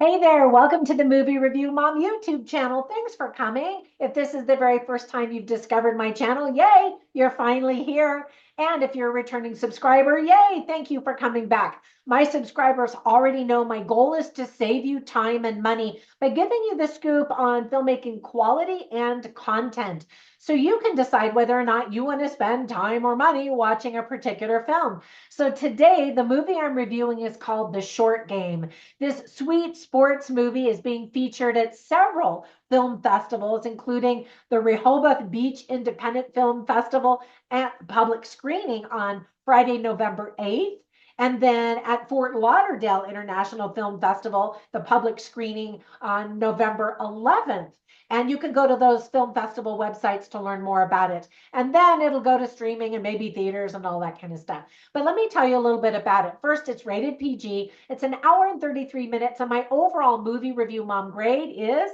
Hey there, welcome to the Movie Review Mom YouTube channel. Thanks for coming. If this is the very first time you've discovered my channel, yay, you're finally here. And if you're a returning subscriber, yay, thank you for coming back. My subscribers already know my goal is to save you time and money by giving you the scoop on filmmaking quality and content. So you can decide whether or not you want to spend time or money watching a particular film. So today, the movie I'm reviewing is called The Short Game. This sweet sports movie is being featured at several film festivals, including the Rehoboth Beach Independent Film Festival at public screening on Friday, November 8th. And then at Fort Lauderdale International Film Festival, the public screening on November 11th. And you can go to those film festival websites to learn more about it. And then it'll go to streaming and maybe theaters and all that kind of stuff. But let me tell you a little bit about it. First, it's rated PG. It's an hour and 33 minutes. And my overall movie review mom grade is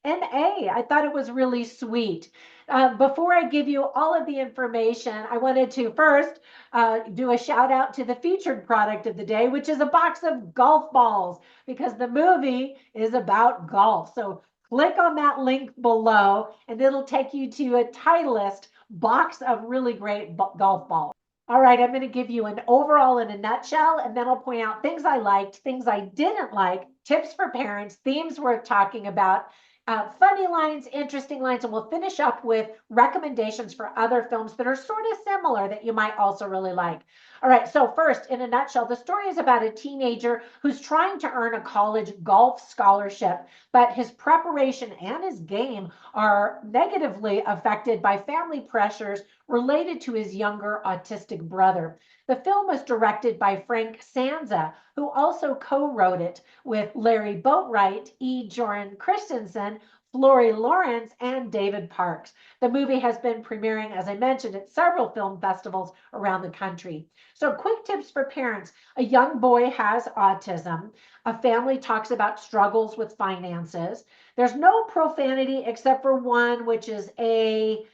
an A. I thought it was really sweet. Before I give you all of the information, I wanted to first do a shout out to the featured product of the day, which is a box of golf balls, because the movie is about golf. So click on that link below and it'll take you to a Titleist box of really great golf balls. All right, I'm going to give you an overall in a nutshell, and then I'll point out things I liked, things I didn't like, tips for parents, themes worth talking about, funny lines, interesting lines, and we'll finish up with recommendations for other films that are sort of similar that you might also really like. All right, so first, in a nutshell, the story is about a teenager who's trying to earn a college golf scholarship, but his preparation and his game are negatively affected by family pressures related to his younger autistic brother. The film was directed by Frank Sanza, who also co-wrote it with Larry Boatwright, E. Joran Christensen, Flori Lawrence, and David Parks. The movie has been premiering, as I mentioned, at several film festivals around the country. So quick tips for parents. A young boy has autism. A family talks about struggles with finances. There's no profanity except for one, which is A,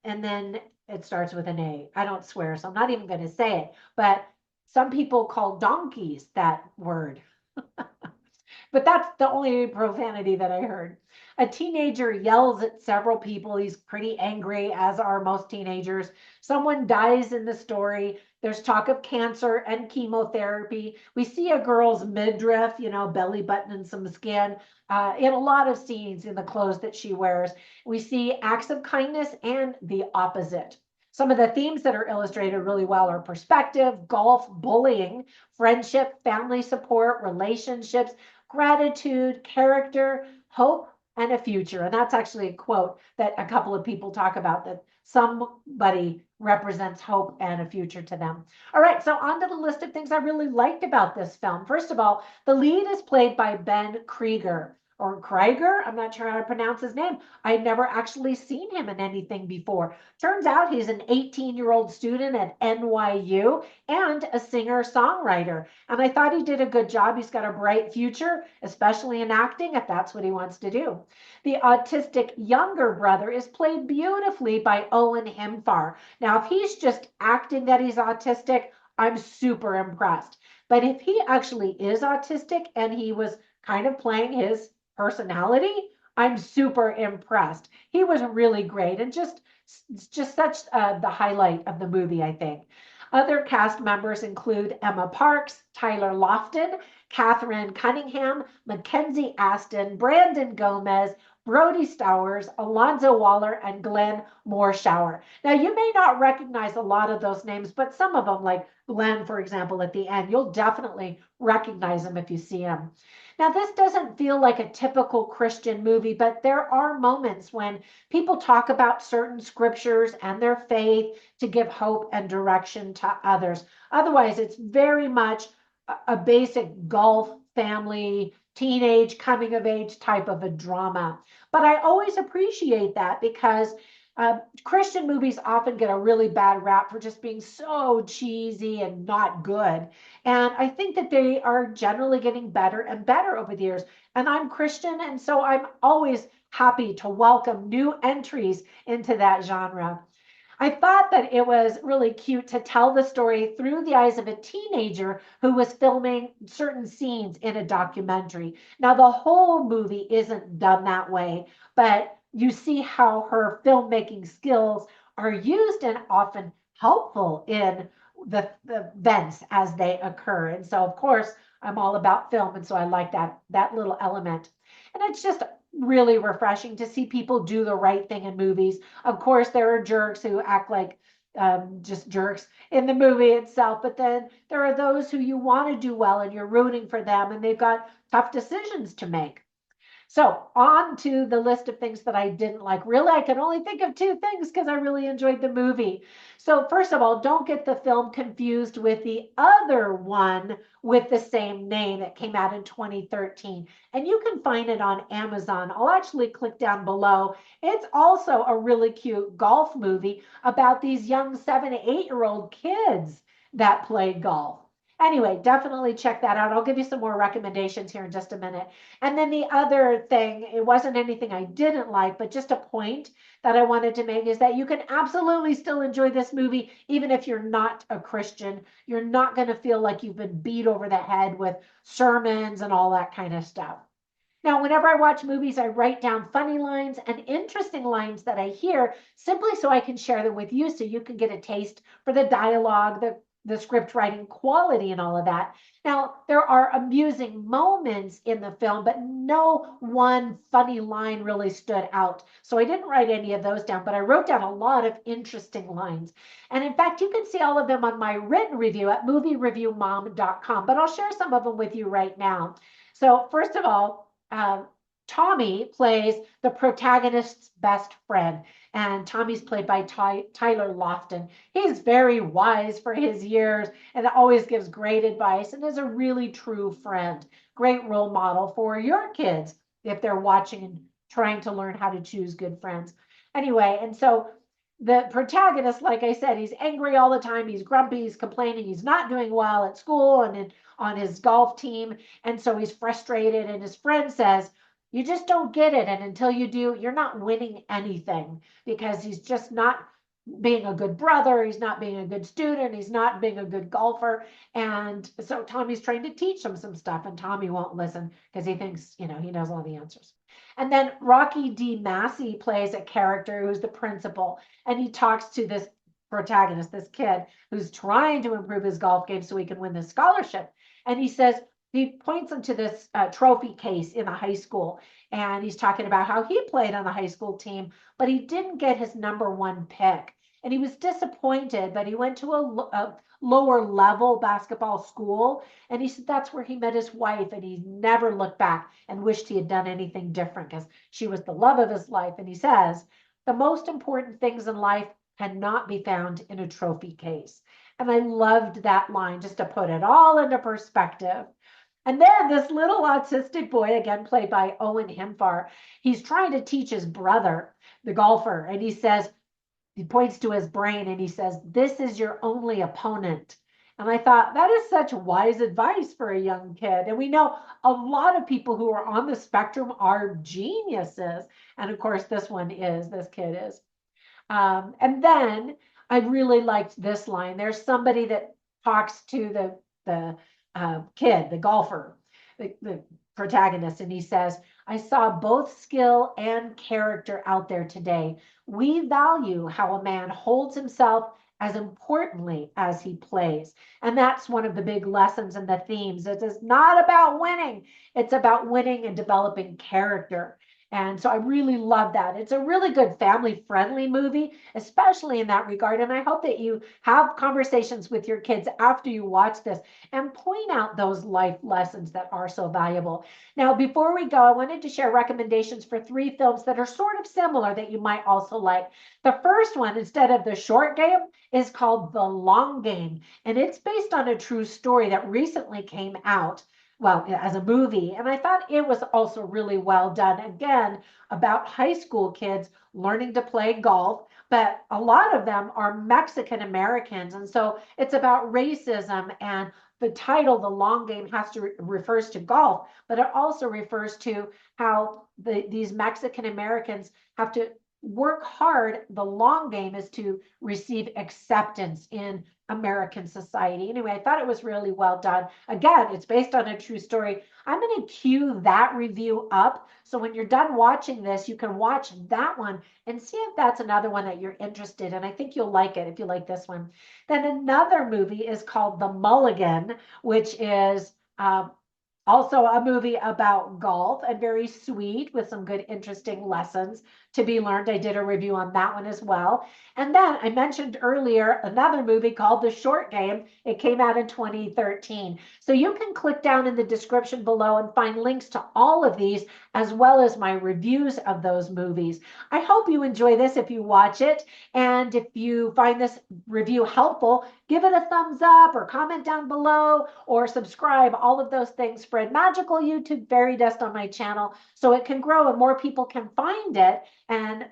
and then it starts with an A. I don't swear, so I'm not even going to say it. But some people call donkeys that word. But that's the only profanity that I heard. A teenager yells at several people. He's pretty angry, as are most teenagers. Someone dies in the story. There's talk of cancer and chemotherapy. We see a girl's midriff, belly button and some skin in a lot of scenes in the clothes that she wears. We see acts of kindness and the opposite. Some of the themes that are illustrated really well are perspective, golf, bullying, friendship, family support, relationships, gratitude, character, hope, and a future. And that's actually a quote that a couple of people talk about, that somebody represents hope and a future to them. All right, so on to the list of things I really liked about this film. First of all, the lead is played by Ben Krieger. Or Krieger, I'm not sure how to pronounce his name. I'd never actually seen him in anything before. Turns out he's an 18-year-old student at NYU and a singer-songwriter. And I thought he did a good job. He's got a bright future, especially in acting, if that's what he wants to do. The autistic younger brother is played beautifully by Owen Himfar. Now, if he's just acting that he's autistic, I'm super impressed. But if he actually is autistic and he was kind of playing his personality, I'm super impressed. He was really great and just such the highlight of the movie, I think. Other cast members include Emma Parks, Tyler Lofton, Catherine Cunningham, Mackenzie Aston, Brandon Gomez, Brody Stowers, Alonzo Waller, and Glenn Morshower. Now, you may not recognize a lot of those names, but some of them, like Glenn, for example, at the end, you'll definitely recognize him if you see him. Now, this doesn't feel like a typical Christian movie, but there are moments when people talk about certain scriptures and their faith to give hope and direction to others. Otherwise, it's very much a basic golf family, teenage, coming of age type of a drama. But I always appreciate that because Christian movies often get a really bad rap for just being so cheesy and not good. And I think that they are generally getting better and better over the years. And I'm Christian, and so I'm always happy to welcome new entries into that genre. I thought that it was really cute to tell the story through the eyes of a teenager who was filming certain scenes in a documentary. Now, the whole movie isn't done that way, but you see how her filmmaking skills are used and often helpful in the events as they occur. And so, of course, I'm all about film, and so I like that little element. And it's just really refreshing to see people do the right thing in movies. Of course, there are jerks who act like just jerks in the movie itself, but then there are those who you want to do well and you're rooting for them, and they've got tough decisions to make. So on to the list of things that I didn't like. Really, I can only think of two things because I really enjoyed the movie. So first of all, don't get the film confused with the other one with the same name that came out in 2013. And you can find it on Amazon. I'll actually click down below. It's also a really cute golf movie about these young 7 to 8-year-old kids that play golf. Anyway, definitely check that out. I'll give you some more recommendations here in just a minute. And then the other thing, it wasn't anything I didn't like, but just a point that I wanted to make is that you can absolutely still enjoy this movie, even if you're not a Christian. You're not going to feel like you've been beat over the head with sermons and all that kind of stuff. Now, whenever I watch movies, I write down funny lines and interesting lines that I hear simply so I can share them with you so you can get a taste for the dialogue, the script writing quality and all of that. Now, there are amusing moments in the film, but no one funny line really stood out. So I didn't write any of those down, but I wrote down a lot of interesting lines. And in fact, you can see all of them on my written review at moviereviewmom.com, but I'll share some of them with you right now. So first of all, Tommy plays the protagonist's best friend, and Tommy's played by Tyler Lofton. He's very wise for his years and always gives great advice and is a really true friend. Great role model for your kids if they're watching and trying to learn how to choose good friends. Anyway, and so the protagonist, like I said, he's angry all the time. He's grumpy. He's complaining. He's not doing well at school and on his golf team. And so he's frustrated. And his friend says, you just don't get it. And until you do, you're not winning anything because he's just not being a good brother. He's not being a good student. He's not being a good golfer. And so Tommy's trying to teach him some stuff, and Tommy won't listen because he thinks, he knows all the answers. And then Rocky D. Massey plays a character who's the principal, and he talks to this protagonist, this kid who's trying to improve his golf game so he can win this scholarship. And he says, he points him to this trophy case in a high school, and he's talking about how he played on the high school team, but he didn't get his #1 pick. And he was disappointed, but he went to a lower level basketball school. And he said that's where he met his wife, and he never looked back and wished he had done anything different because she was the love of his life. And he says, the most important things in life cannot be found in a trophy case. And I loved that line just to put it all into perspective. And then this little autistic boy, again played by Owen Himfar, he's trying to teach his brother, the golfer, and he points to his brain and he says, this is your only opponent. And I thought that is such wise advice for a young kid. And we know a lot of people who are on the spectrum are geniuses. And of course, this kid is. And then I really liked this line. There's somebody that talks to the kid, the golfer, the protagonist, and he says, I saw both skill and character out there today. We value how a man holds himself as importantly as he plays. And that's one of the big lessons and the themes. It is not about winning. It's about winning and developing character. And so I really love that. It's a really good family-friendly movie, especially in that regard. And I hope that you have conversations with your kids after you watch this and point out those life lessons that are so valuable. Now, before we go, I wanted to share recommendations for 3 films that are sort of similar that you might also like. The first one, instead of The Short Game, is called The Long Game. And it's based on a true story that recently came out. Well, as a movie. And I thought it was also really well done. Again, about high school kids learning to play golf, but a lot of them are Mexican Americans. And so it's about racism, and the title, The Long Game, refers to golf, but it also refers to how these Mexican Americans have to work hard. The long game is to receive acceptance in American society. Anyway, I thought it was really well done. Again, it's based on a true story. I'm going to queue that review up. So when you're done watching this, you can watch that one and see if that's another one that you're interested in. I think you'll like it if you like this one. Then another movie is called The Mulligan, which is also a movie about golf and very sweet with some good, interesting lessons to be learned. I did a review on that one as well. And then I mentioned earlier another movie called The Short Game. It came out in 2013. So you can click down in the description below and find links to all of these, as well as my reviews of those movies. I hope you enjoy this if you watch it. And if you find this review helpful, give it a thumbs up or comment down below or subscribe. All of those things spread magical YouTube fairy dust on my channel so it can grow and more people can find it and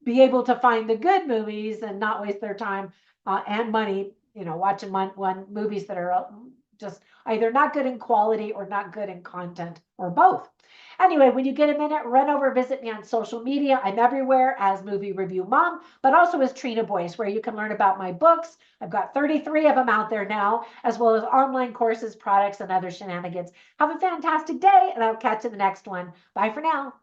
be able to find the good movies and not waste their time and money, watching movies that are just either not good in quality or not good in content or both. Anyway, when you get a minute, run over, visit me on social media. I'm everywhere as Movie Review Mom, but also as Trina Boice, where you can learn about my books. I've got 33 of them out there now, as well as online courses, products, and other shenanigans. Have a fantastic day, and I'll catch you in the next one. Bye for now.